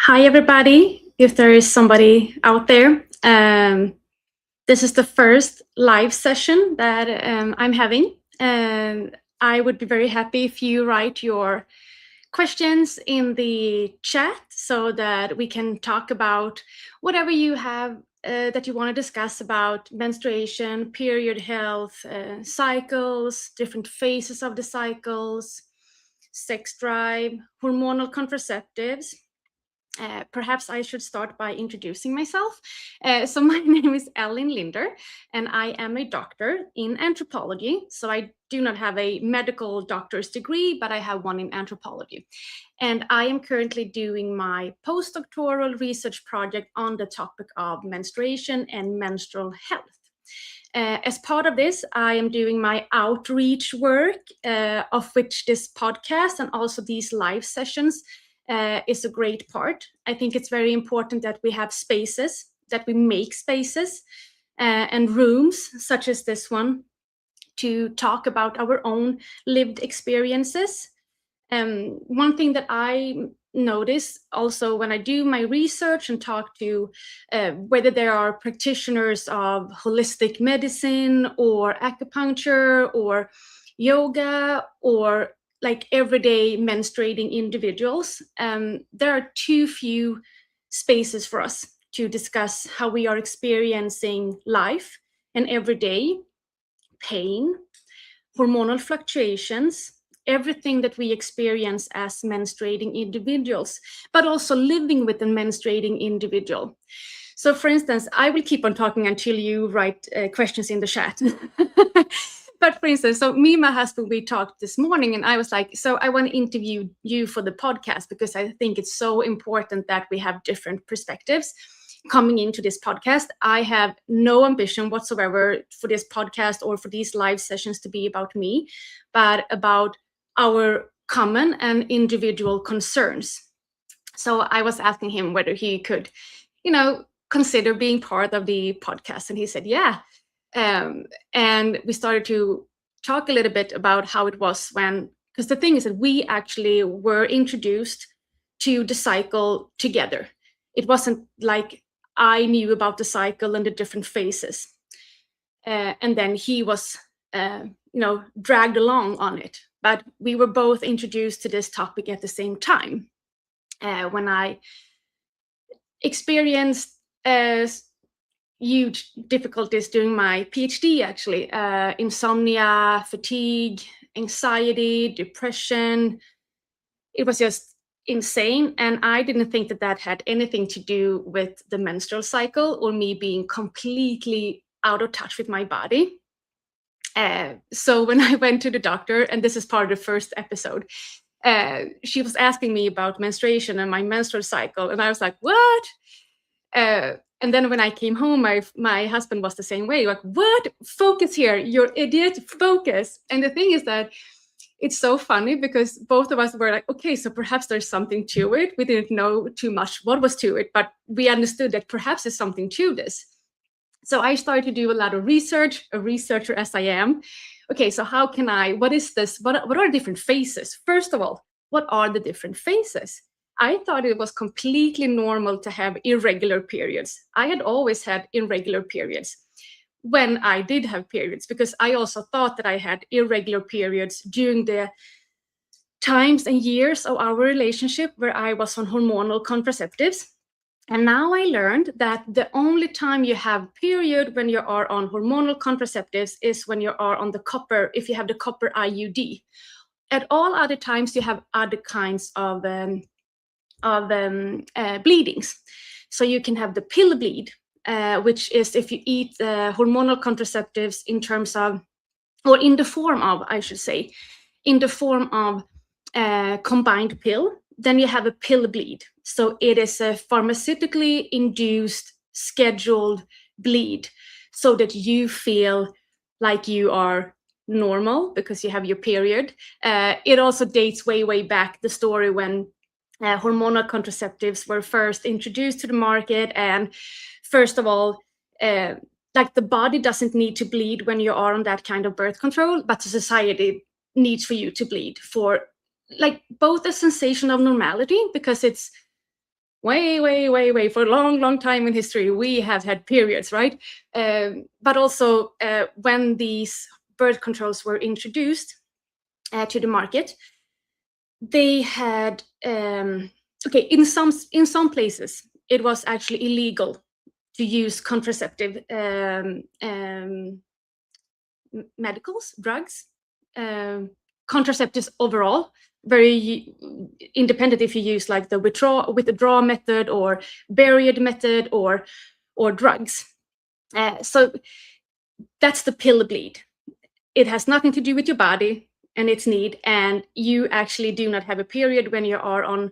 Hi, everybody. If there is somebody out there, this is the first live session that I'm having. And I would be very happy if you write your questions in the chat so that we can talk about whatever you have that you want to discuss about menstruation, period health, cycles, different phases of the cycles, sex drive, hormonal contraceptives. Perhaps I should start by introducing myself. So my name is Ellen Linder, and I am a doctor in anthropology. So I do not have a medical doctor's degree, but I have one in anthropology. And I am currently doing my postdoctoral research project on the topic of menstruation and menstrual health. As part of this, I am doing my outreach work, of which this podcast and also these live sessions is a great part. I think it's very important that we have spaces, that we make spaces and rooms such as this one to talk about our own lived experiences. One thing that I notice also when I do my research and talk to whether there are practitioners of holistic medicine or acupuncture or yoga or like everyday menstruating individuals, there are too few spaces for us to discuss how we are experiencing life and everyday pain, hormonal fluctuations, everything that we experience as menstruating individuals, but also living with a menstruating individual. So for instance, I will keep on talking until you write questions in the chat. But for instance, so me and my husband, we talked this morning and I was like, so I want to interview you for the podcast because I think it's so important that we have different perspectives coming into this podcast. I have no ambition whatsoever for this podcast or for these live sessions to be about me, but about our common and individual concerns. So I was asking him whether he could, consider being part of the podcast. And he said, yeah. And we started to talk a little bit about how it was when, because the thing is that we actually were introduced to the cycle together. It wasn't like I knew about the cycle and the different phases. And then he was, dragged along on it. But we were both introduced to this topic at the same time. When I experienced huge difficulties during my PhD, actually, insomnia, fatigue, anxiety, depression. It was just insane. And I didn't think that that had anything to do with the menstrual cycle or me being completely out of touch with my body. So when I went to the doctor, and this is part of the first episode, she was asking me about menstruation and my menstrual cycle. And I was like, what? And then when I came home, my husband was the same way, like, what? Focus here, you're idiot, focus. And the thing is that it's so funny because both of us were like, okay, so perhaps there's something to it. We didn't know too much what was to it, but we understood that perhaps there's something to this. So I started to do a lot of research, a researcher as I am. Okay, so how can what is this? What are different phases? First of all, what are the different phases? I thought it was completely normal to have irregular periods. I had always had irregular periods when I did have periods, because I also thought that I had irregular periods during the times and years of our relationship where I was on hormonal contraceptives. And now I learned that the only time you have period when you are on hormonal contraceptives is when you are on the copper, if you have the copper IUD. At all other times, you have other kinds of bleedings. So you can have the pill bleed, which is if you eat hormonal contraceptives in terms of, or in the form of, I should say, in the form of combined pill, then you have a pill bleed. So it is a pharmaceutically induced scheduled bleed so that you feel like you are normal because you have your period. It also dates way back, the story when hormonal contraceptives were first introduced to the market. And first of all, like the body doesn't need to bleed when you are on that kind of birth control, but the society needs for you to bleed for like both a sensation of normality, because it's way for a long time in history, we have had periods, right? But also when these birth controls were introduced to the market, they had okay, in some places it was actually illegal to use contraceptive medicals, drugs, contraceptives overall, very independent if you use like the withdraw method or buried method or drugs. So that's the pill bleed. It has nothing to do with your body and its need, and you actually do not have a period when you are on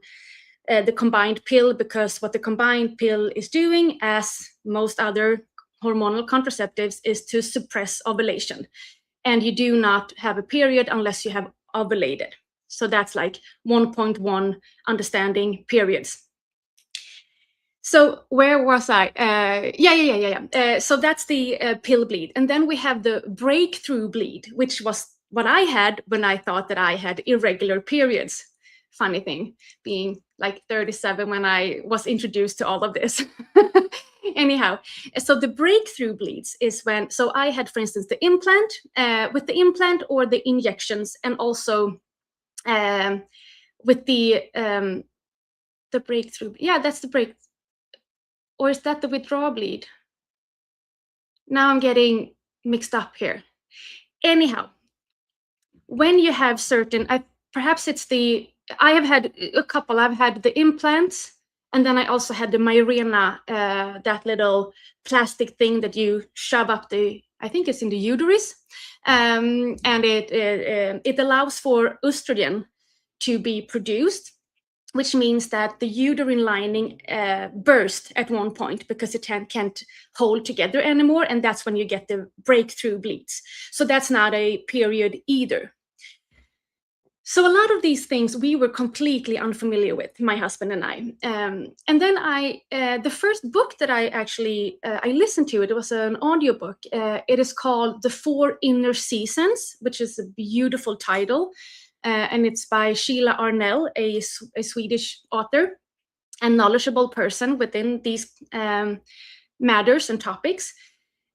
the combined pill, because what the combined pill is doing, as most other hormonal contraceptives, is to suppress ovulation. And you do not have a period unless you have ovulated. So that's like 1.1 understanding periods. So where was I? So that's the pill bleed. And then we have the breakthrough bleed, which was what I had when I thought that I had irregular periods. Funny thing, being like 37 when I was introduced to all of this. Anyhow, so the breakthrough bleeds is when, so I had, for instance, the implant, with the implant or the injections, and also with the breakthrough. Yeah, that's the break. Or is that the withdrawal bleed? Now I'm getting mixed up here. Anyhow, when you have certain, perhaps it's the, I have had a couple. I've had the implants, and then I also had the Mirena, that little plastic thing that you shove up the, I think it's in the uterus, and it allows for estrogen to be produced, which means that the uterine lining burst at one point because it can't hold together anymore, and that's when you get the breakthrough bleeds. So that's not a period either. So a lot of these things we were completely unfamiliar with, my husband and I. And then the first book that I actually I listened to, it was an audiobook. It is called The Four Inner Seasons, which is a beautiful title. And it's by Sheila Arnell, a Swedish author and knowledgeable person within these matters and topics.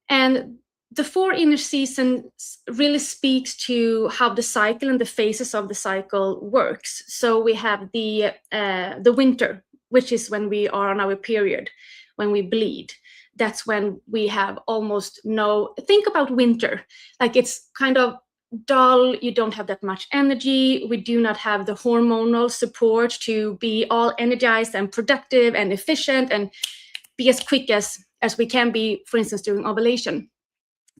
And the four inner seasons really speaks to how the cycle and the phases of the cycle works. So we have the winter, which is when we are on our period, when we bleed. That's when we have almost no, think about winter, like it's kind of dull, you don't have that much energy, we do not have the hormonal support to be all energized and productive and efficient and be as quick as we can be, for instance, during ovulation.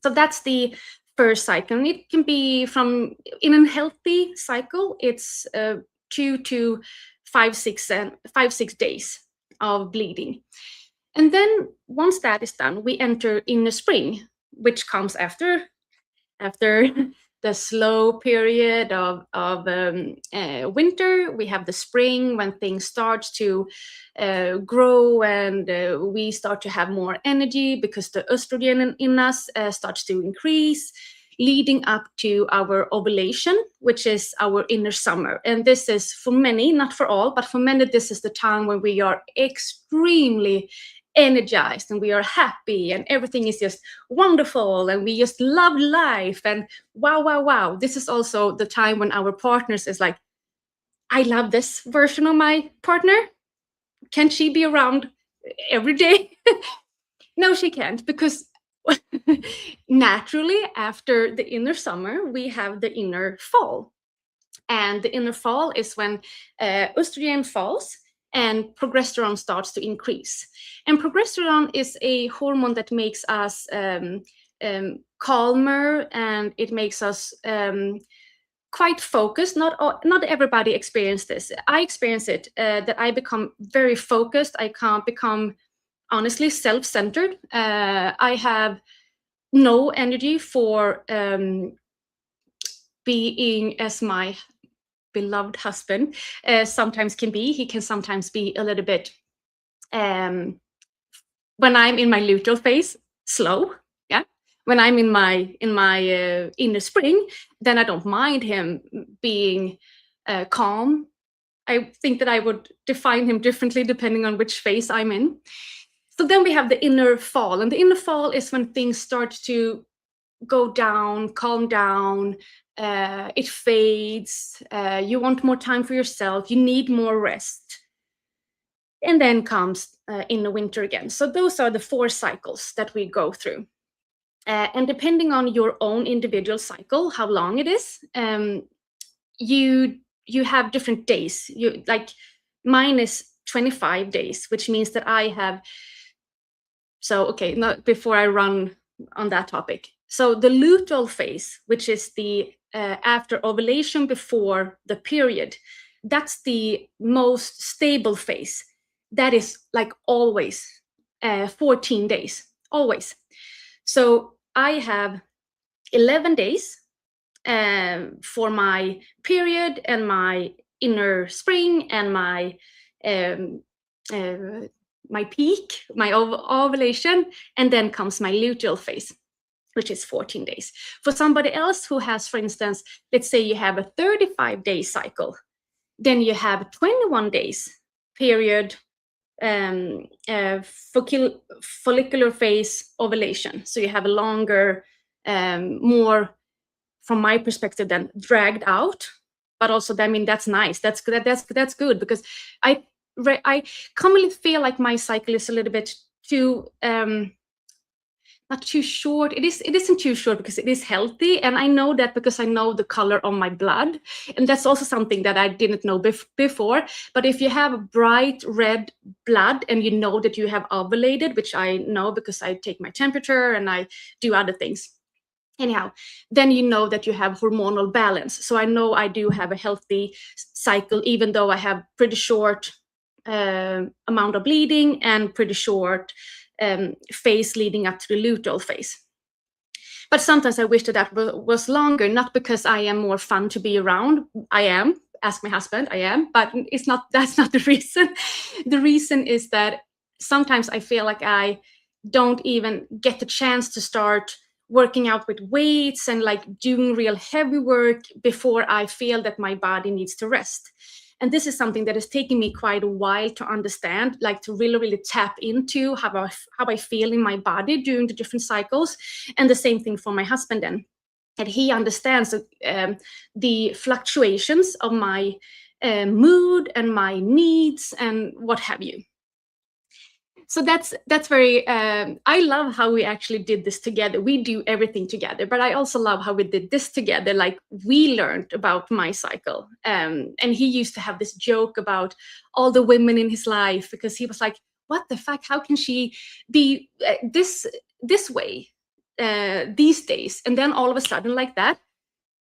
So that's the first cycle. And it can be from, in a healthy cycle, it's 2 to 5-6 days of bleeding. And then once that is done, we enter in the spring, which comes after the slow period of winter. We have the spring when things start to grow, and we start to have more energy because the estrogen in us starts to increase, leading up to our ovulation, which is our inner summer. And this is for many, not for all, but for many, this is the time when we are extremely energized and we are happy and everything is just wonderful and we just love life and wow. This is also the time when our partners is like, I love this version of my partner. Can she be around every day? No, she can't, because naturally after the inner summer we have the inner fall, and the inner fall is when estrogen falls and progesterone starts to increase. And progesterone is a hormone that makes us calmer, and it makes us quite focused. Not everybody experiences this. I experience it, that I become very focused. I can't become, honestly, self-centered. I have no energy for being as my beloved husband sometimes can be. He can sometimes be a little bit, when I'm in my luteal phase, slow. Yeah. When I'm in my inner spring, then I don't mind him being calm I think that I would define him differently depending on which phase I'm in. So then we have the inner fall, and the inner fall is when things start to go down, calm down, it fades, you want more time for yourself, you need more rest. And then comes in the winter again. So those are the 4 cycles that we go through. And depending on your own individual cycle, how long it is, you have different days. You like mine is 25 days, which means that I have. So okay, not before I run on that topic. So the luteal phase, which is the after ovulation before the period, that's the most stable phase. That is like always 14 days, always. So I have 11 days for my period and my inner spring and um, my peak, my ovulation, and then comes my luteal phase, which is 14 days. For somebody else who has, for instance, let's say you have a 35-day cycle, then you have 21 days period, follicular phase ovulation. So you have a longer, more, from my perspective, then dragged out. But also, I mean, that's nice. That's good because I commonly feel like my cycle is a little bit too not too short. It isn't too short because it is healthy, and I know that because I know the color of my blood, and that's also something that I didn't know before. But if you have bright red blood and you know that you have ovulated, which I know because I take my temperature and I do other things, anyhow, then you know that you have hormonal balance. So I know I do have a healthy cycle, even though I have pretty short amount of bleeding and pretty short phase leading up to the luteal phase. But sometimes I wish that was longer, not because I am more fun to be around. I am, ask my husband, I am, but that's not the reason. The reason is that sometimes I feel like I don't even get the chance to start working out with weights and like doing real heavy work before I feel that my body needs to rest. And this is something that has taken me quite a while to understand, like to really tap into how I feel in my body during the different cycles. And the same thing for my husband then. And he understands the fluctuations of my mood and my needs and what have you. So that's very I love how we actually did this together. We do everything together, but I also love how we did this together. Like we learned about my cycle, and he used to have this joke about all the women in his life, because he was like, what the fuck, how can she be this way these days, and then all of a sudden like that,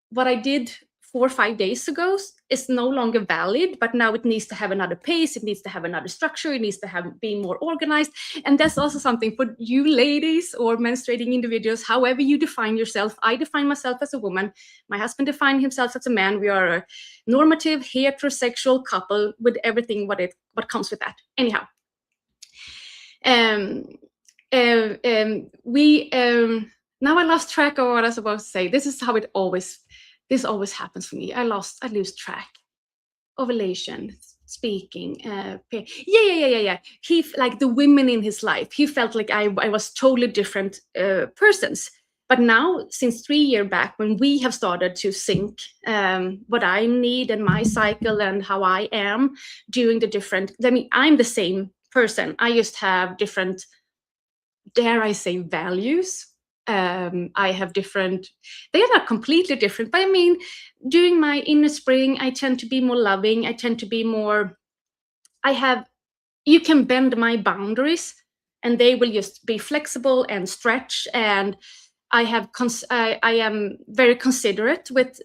what I did 4 or 5 days ago is no longer valid, but now it needs to have another pace, it needs to have another structure, it needs to be more organized. And that's also something for you ladies or menstruating individuals, however you define yourself. I define myself as a woman, my husband defined himself as a man. We are a normative heterosexual couple with everything what comes with that. Anyhow, now I lost track of what I was supposed to say. This is how this always happens for me. I lose track. Ovulation, speaking, yeah. He, like the women in his life, he felt like I was totally different persons. But now, since 3 years back, when we have started to sync what I need and my cycle and how I am doing the different, I mean, I'm the same person. I just have different, dare I say, values. I have different, they are not completely different, but I mean, during my inner spring, I tend to be more loving. I tend to be more, you can bend my boundaries and they will just be flexible and stretch. And I am very considerate with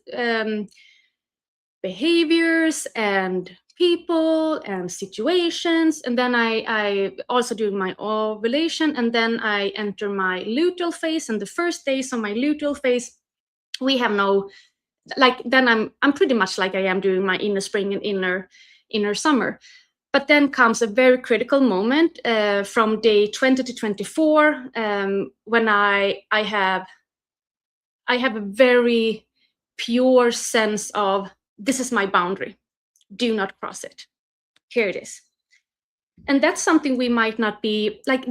behaviors and people and situations. And then I also do my ovulation, and then I enter my luteal phase. And the first days of my luteal phase, we have no, like, then I'm pretty much like I am during my inner spring and inner summer. But then comes a very critical moment from day 20 to 24, when I have a very pure sense of, this is my boundary. do not cross it. Here it is. And that's something we might not be like,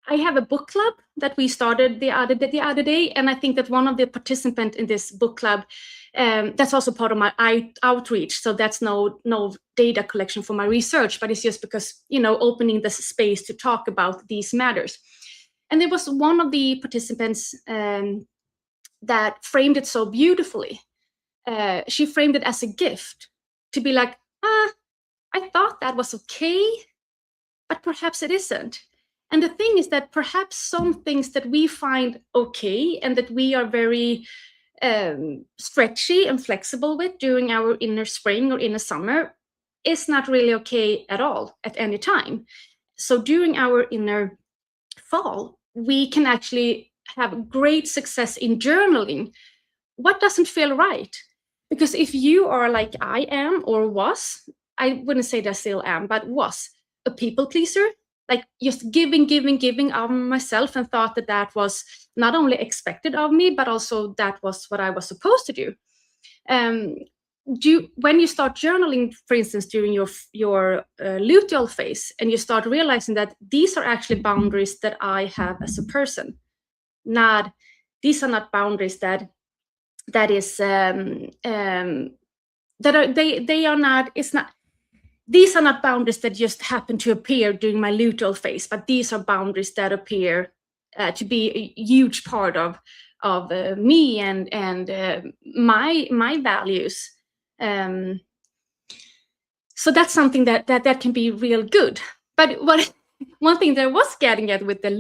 I have a book club that we started the other day, and I think that one of the participants in this book club, that's also part of my outreach. So that's no data collection for my research, but it's just because, opening this space to talk about these matters. And there was one of the participants that framed it so beautifully. She framed it as a gift to be like, I thought that was okay, but perhaps it isn't. And the thing is that perhaps some things that we find okay and that we are very stretchy and flexible with during our inner spring or inner summer is not really okay at all at any time. So during our inner fall, we can actually have great success in journaling what doesn't feel right. Because if you are like I am or was, I wouldn't say that I still am, but was a people pleaser, like just giving of myself, and thought that that was not only expected of me, but also that was what I was supposed to do. When you start journaling, for instance, during your luteal phase, and you start realizing that these are actually boundaries that I have as a person, these are not boundaries that is that are they are not, it's not, these are not boundaries that just happen to appear during my luteal phase, but these are boundaries that appear to be a huge part of me and my values. So that's something that can be real good. But one thing that I was getting at with the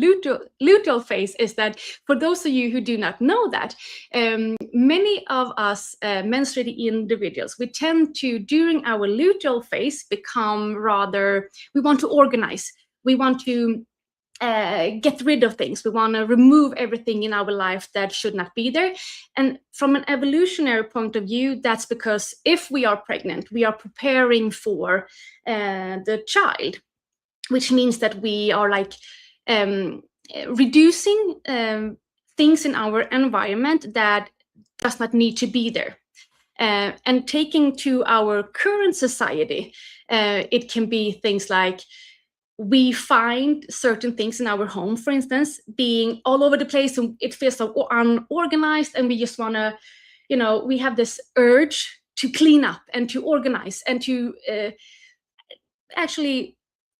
luteal phase is that for those of you who do not know that, many of us menstruating individuals, we tend to, during our luteal phase, become rather, we want to organize. We want to get rid of things. We want to remove everything in our life that should not be there. And from an evolutionary point of view, that's because if we are pregnant, we are preparing for the child, which means that we are like reducing things in our environment that does not need to be there. And taking to our current society, it can be things like we find certain things in our home, for instance, being all over the place, and it feels so unorganized, and we just want to, we have this urge to clean up and to organize and to actually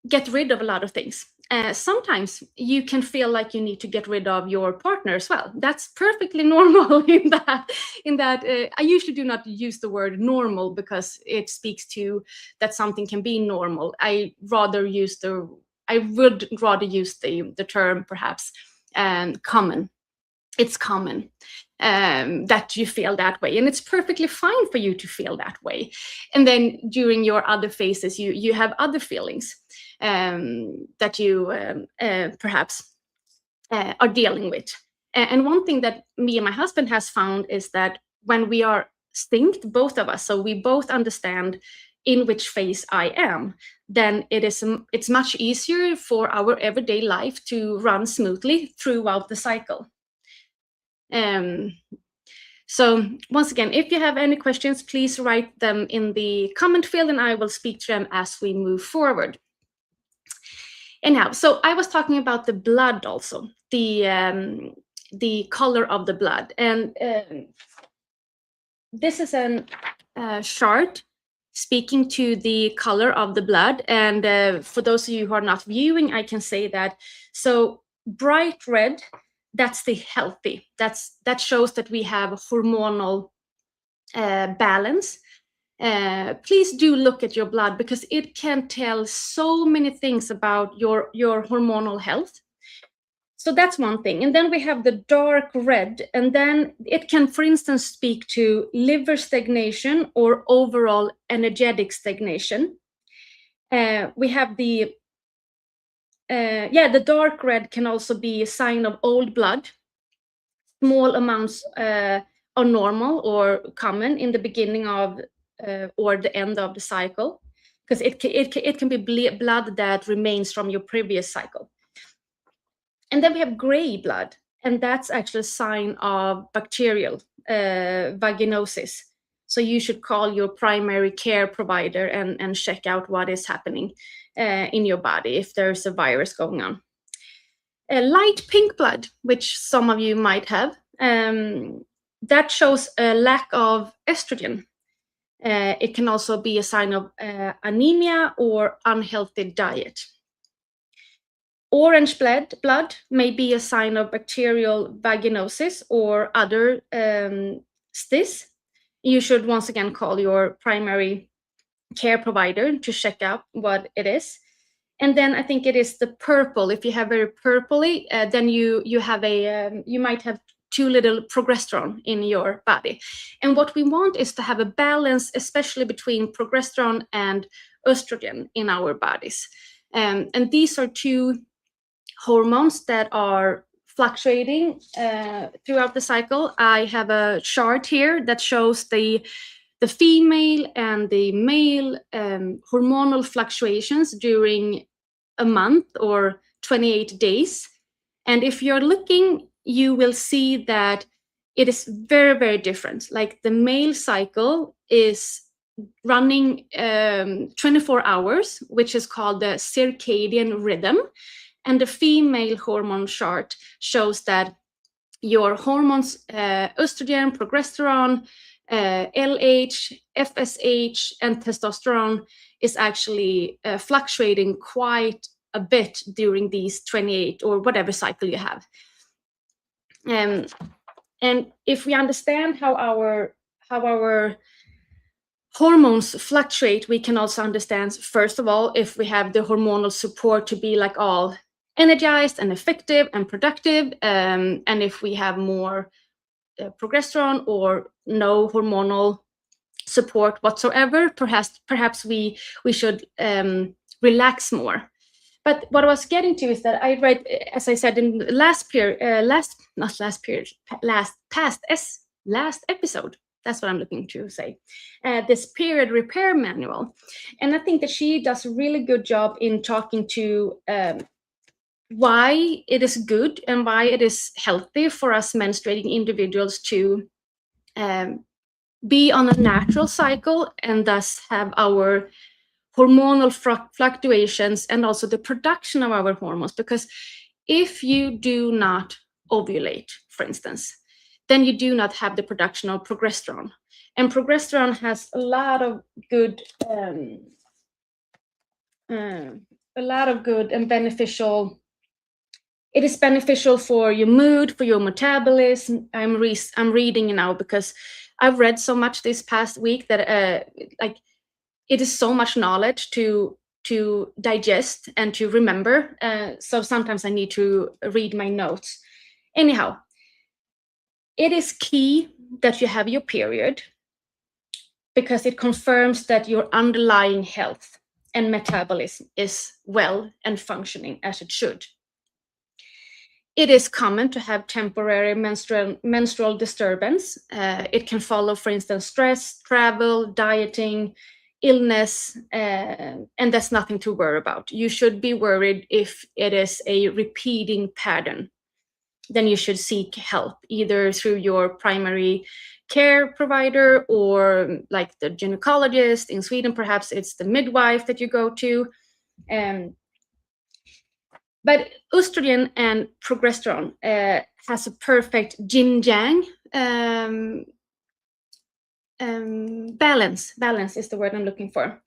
get rid of a lot of things. Sometimes you can feel like you need to get rid of your partner as well. That's perfectly normal in that I usually do not use the word normal because it speaks to that something can be normal. I would rather use the term perhaps common. It's common that you feel that way, and it's perfectly fine for you to feel that way. And then during your other phases, you have other feelings that you perhaps are dealing with. And one thing that me and my husband has found is that when we are synced, both of us, so we both understand in which phase I am, then it's much easier for our everyday life to run smoothly throughout the cycle. So once again, if you have any questions, please write them in the comment field and I will speak to them as we move forward. Anyhow, so I was talking about the blood also, the color of the blood. And this is a chart speaking to the color of the blood. And for those of you who are not viewing, I can say that, so bright red, that's the healthy. That shows that we have hormonal balance. Please do look at your blood because it can tell so many things about your hormonal health. So that's one thing. And then we have the dark red, and then it can, for instance, speak to liver stagnation or overall energetic stagnation. We have the dark red can also be a sign of old blood. Small amounts are normal or common in the beginning of or the end of the cycle, because it can be blood that remains from your previous cycle. And then we have gray blood, and that's actually a sign of bacterial vaginosis. So you should call your primary care provider and check out what is happening in your body if there's a virus going on. Light pink blood, which some of you might have, that shows a lack of estrogen. It can also be a sign of anemia or unhealthy diet. Orange blood may be a sign of bacterial vaginosis or other stis. You should once again call your primary care provider to check out what it is. And then I think it is the purple. If you have very purpley, then you have you might have too little progesterone in your body. And what we want is to have a balance, especially between progesterone and estrogen in our bodies. And these are two hormones that are fluctuating throughout the cycle. I have a chart here that shows the female and the male hormonal fluctuations during a month or 28 days. And if you're looking, you will see that it is very, very different. Like the male cycle is running 24 hours, which is called the circadian rhythm. And the female hormone chart shows that your hormones, estrogen, progesterone, LH, FSH, and testosterone is actually fluctuating quite a bit during these 28 or whatever cycle you have. And if we understand how our hormones fluctuate, we can also understand, first of all, if we have the hormonal support to be like all energized and effective and productive, and if we have more progesterone or no hormonal support whatsoever, perhaps we should relax more. But what I was getting to is that I read, as I said in the last episode. That's what I'm looking to say. This period repair manual, and I think that she does a really good job in talking to why it is good and why it is healthy for us menstruating individuals to be on a natural cycle and thus have our hormonal fluctuations and also the production of our hormones. Because if you do not ovulate, for instance, then you do not have the production of progesterone. And progesterone has a lot of good and beneficial. It is beneficial for your mood, for your metabolism. I'm reading now because I've read so much this past week that like it is so much knowledge to digest and to remember. So sometimes I need to read my notes. Anyhow, it is key that you have your period because it confirms that your underlying health and metabolism is well and functioning as it should. It is common to have temporary menstrual disturbance. It can follow, for instance, stress, travel, dieting, illness, and that's nothing to worry about. You should be worried if it is a repeating pattern. Then you should seek help either through your primary care provider or like the gynecologist. In Sweden, perhaps it's the midwife that you go to. But estrogen and progesterone has a perfect yin-yang balance. Balance is the word I'm looking for.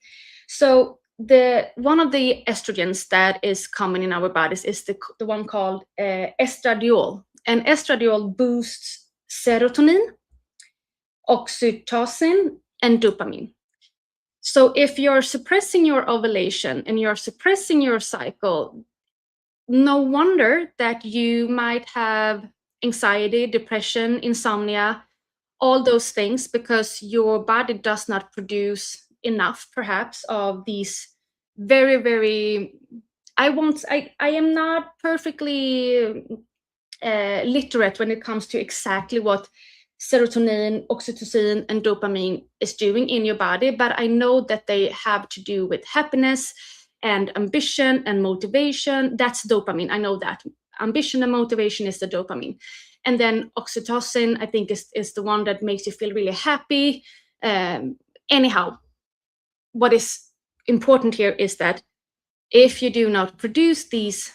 So one of the estrogens that is common in our bodies is the one called estradiol. And estradiol boosts serotonin, oxytocin, and dopamine. So if you're suppressing your ovulation and you're suppressing your cycle, no wonder that you might have anxiety, depression, insomnia, all those things, because your body does not produce enough, perhaps, of these very, very, I am not perfectly literate when it comes to exactly what serotonin, oxytocin, and dopamine is doing in your body, but I know that they have to do with happiness and ambition and motivation. That's dopamine. I know that. Ambition and motivation is the dopamine. And then oxytocin, I think, is the one that makes you feel really happy. Anyhow, what is important here is that if you do not produce these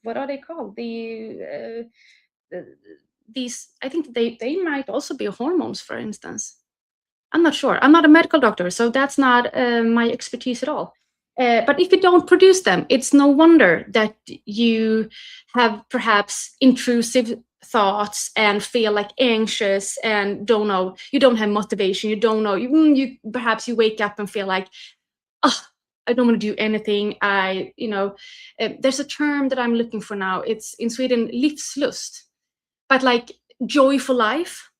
what are they called, these, I think they might also be hormones, for instance. I'm not sure. I'm not a medical doctor, so that's not my expertise at all. But if you don't produce them, it's no wonder that you have perhaps intrusive thoughts and feel like anxious and don't know. You don't have motivation. You don't know. You perhaps you wake up and feel like, oh, I don't want to do anything. There's a term that I'm looking for now. It's in Sweden, livslust, but like joyful life.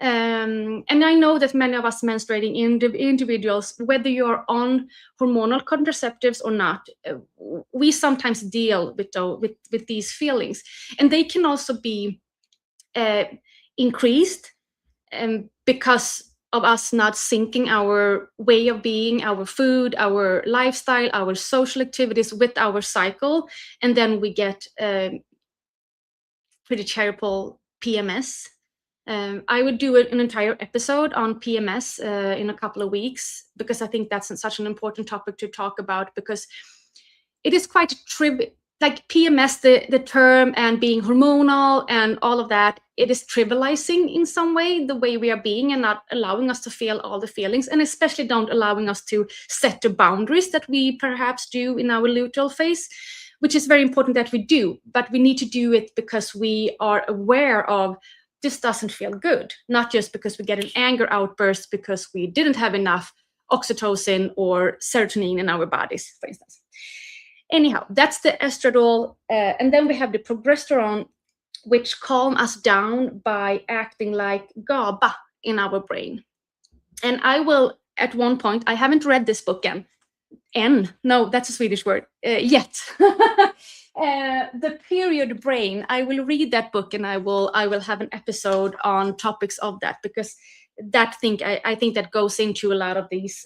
And I know that many of us menstruating individuals, whether you're on hormonal contraceptives or not, we sometimes deal with these feelings, and they can also be increased because of us not syncing our way of being, our food, our lifestyle, our social activities with our cycle, and then we get pretty terrible PMS. I would do an entire episode on PMS in a couple of weeks, because I think that's such an important topic to talk about, because it is quite trivial. Like PMS, the term, and being hormonal and all of that, it is trivializing in some way the way we are being and not allowing us to feel all the feelings, and especially don't allowing us to set the boundaries that we perhaps do in our luteal phase, which is very important that we do. But we need to do it because we are aware of this doesn't feel good, not just because we get an anger outburst because we didn't have enough oxytocin or serotonin in our bodies, for instance. Anyhow, that's the estradiol. And then we have the progesterone, which calm us down by acting like GABA in our brain. And I will, at one point, I haven't read this book no, that's a Swedish word, yet. The period brain, I will read that book, and I will have an episode on topics of that, because I think that goes into a lot of these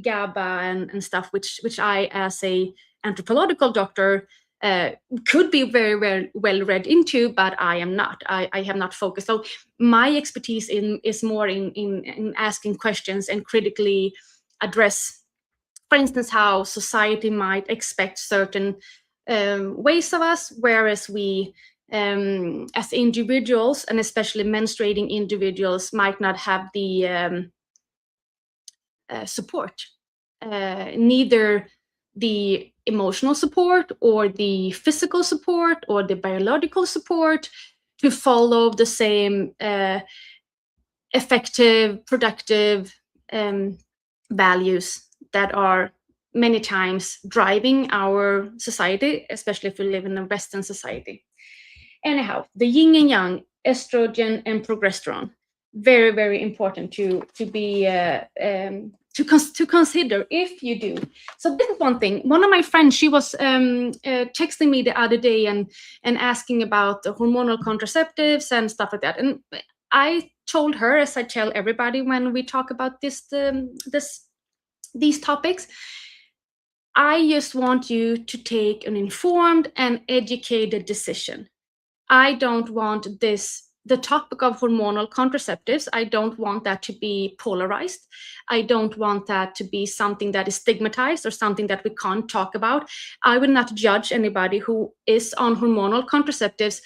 GABA and stuff, which I, as a anthropological doctor, could be very well read into, but I am not. I have not focused. So my expertise is more in asking questions and critically address, for instance, how society might expect certain ways of us, whereas we, as individuals, and especially menstruating individuals, might not have the support, neither the emotional support or the physical support or the biological support to follow the same effective, productive values that are many times driving our society, especially if we live in a Western society. Anyhow, the yin and yang, estrogen and progesterone, very important to be to consider if you do. So this is one thing. One of my friends, she was texting me the other day and asking about the hormonal contraceptives and stuff like that. And I told her, as I tell everybody when we talk about these topics, I just want you to take an informed and educated decision. I don't want the topic of hormonal contraceptives, I don't want that to be polarized. I don't want that to be something that is stigmatized or something that we can't talk about. I will not judge anybody who is on hormonal contraceptives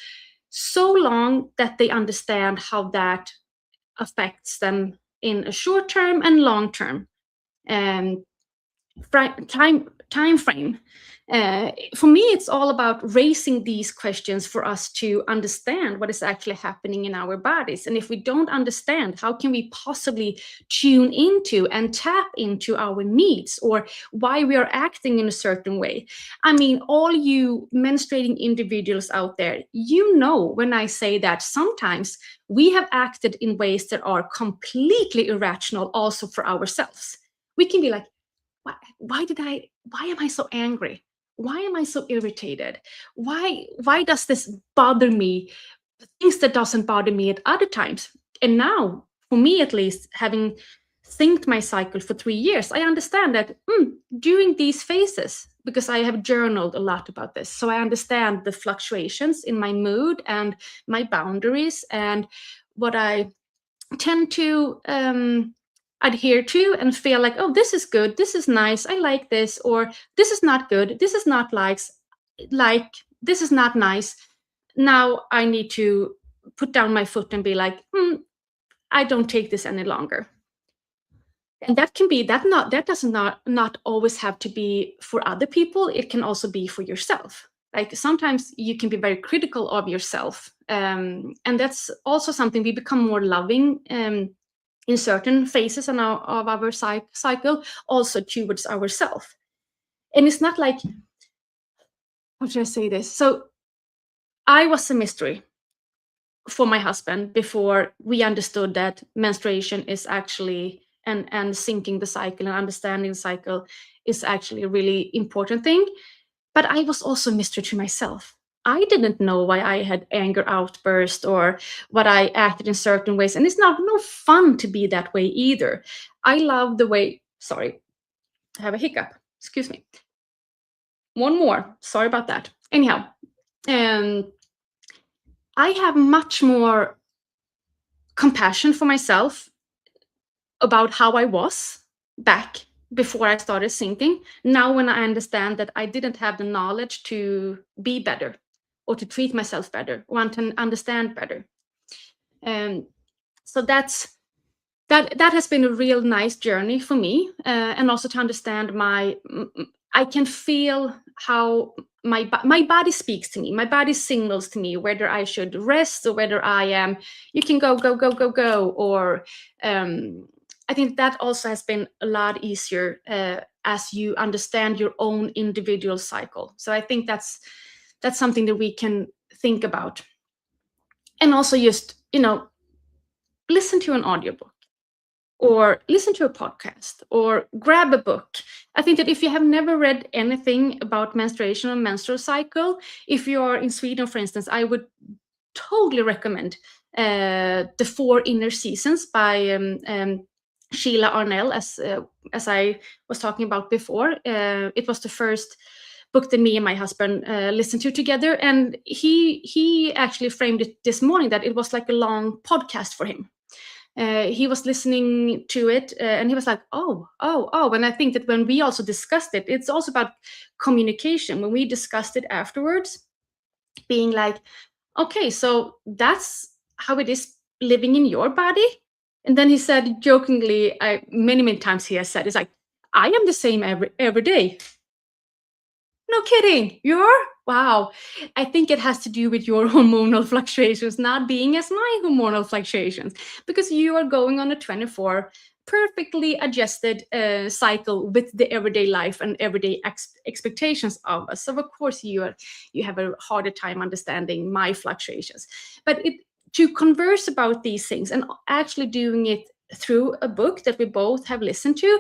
so long that they understand how that affects them in a short term and long term time frame. For me, it's all about raising these questions for us to understand what is actually happening in our bodies. And if we don't understand, how can we possibly tune into and tap into our needs, or why we are acting in a certain way? I mean, all you menstruating individuals out there, you know, when I say that sometimes we have acted in ways that are completely irrational also for ourselves. We can be like, why am I so angry? Why am I so irritated? Why does this bother me? Things that doesn't bother me at other times. And now, for me at least, having synced my cycle for 3 years, I understand that during these phases, because I have journaled a lot about this. So I understand the fluctuations in my mood and my boundaries and what I tend to adhere to and feel like, oh, this is good, this is nice, I like this, or this is not good, this is not like this is not nice. Now I need to put down my foot and be like, I don't take this any longer. And that can be that does not always have to be for other people. It can also be for yourself. Like sometimes you can be very critical of yourself, and that's also something we become more loving in certain phases of our cycle, also towards ourselves. And it's not like, how should I say this? So I was a mystery for my husband before we understood that menstruation is actually and syncing the cycle and understanding the cycle is actually a really important thing. But I was also a mystery to myself. I didn't know why I had anger outburst or what I acted in certain ways. And it's not no fun to be that way either. I love the way, sorry, I have a hiccup. Excuse me. One more. Sorry about that. Anyhow, I have much more compassion for myself about how I was back before I started sinking. Now, when I understand that I didn't have the knowledge to be better or to treat myself better, or to understand better. Um, so that has been a real nice journey for me, and also to understand I can feel how my body speaks to me. My body signals to me whether I should rest or whether I am. You can go, or I think that also has been a lot easier as you understand your own individual cycle. So I think that's something that we can think about, and also just listen to an audiobook or listen to a podcast or grab a book. I think that if you have never read anything about menstruation or menstrual cycle, if you are in Sweden, for instance, I would totally recommend The Four Inner Seasons by Sheila Arnell, as I was talking about before. It was the first book that me and my husband listened to together, and he actually framed it this morning that it was like a long podcast for him. He was listening to it and he was like, oh. And I think that when we also discussed it, it's also about communication. When we discussed it afterwards, being like, okay, so that's how it is living in your body. And then he said jokingly, many times he has said, it's like, I am the same every day. No kidding. You're? Wow. I think it has to do with your hormonal fluctuations not being as my hormonal fluctuations, because you are going on a 24 perfectly adjusted cycle with the everyday life and everyday expectations of us. So of course you have a harder time understanding my fluctuations. But to converse about these things and actually doing it through a book that we both have listened to,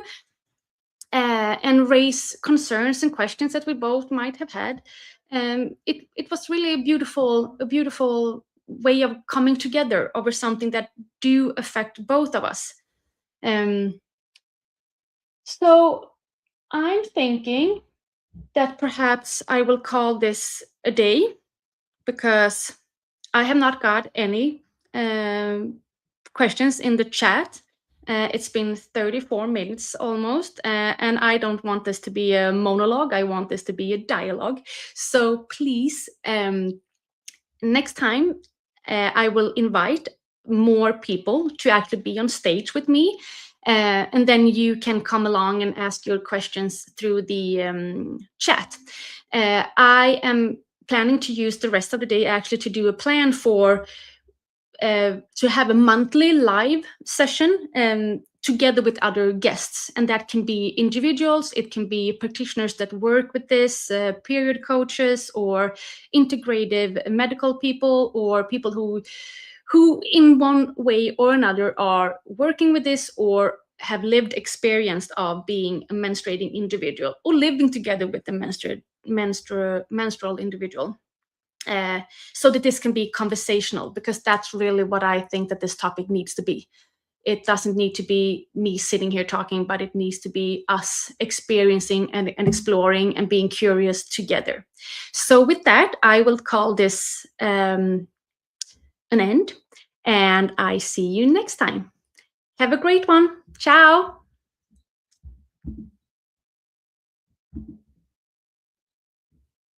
and raise concerns and questions that we both might have had. It was really a beautiful way of coming together over something that do affect both of us. So I'm thinking that perhaps I will call this a day, because I have not got any questions in the chat. It's been 34 minutes almost, and I don't want this to be a monologue. I want this to be a dialogue. So please, next time, I will invite more people to actually be on stage with me. And then you can come along and ask your questions through the chat. I am planning to use the rest of the day actually to do a plan for to have a monthly live session together with other guests, and that can be individuals, it can be practitioners that work with this, period coaches or integrative medical people, or people who in one way or another are working with this or have lived experience of being a menstruating individual or living together with a menstrual individual. So that this can be conversational, because that's really what I think that this topic needs to be. it doesn't need to be me sitting here talking, but it needs to be us experiencing and exploring and being curious together. So with that, I will call this an end, and I see you next time. Have a great one. Ciao.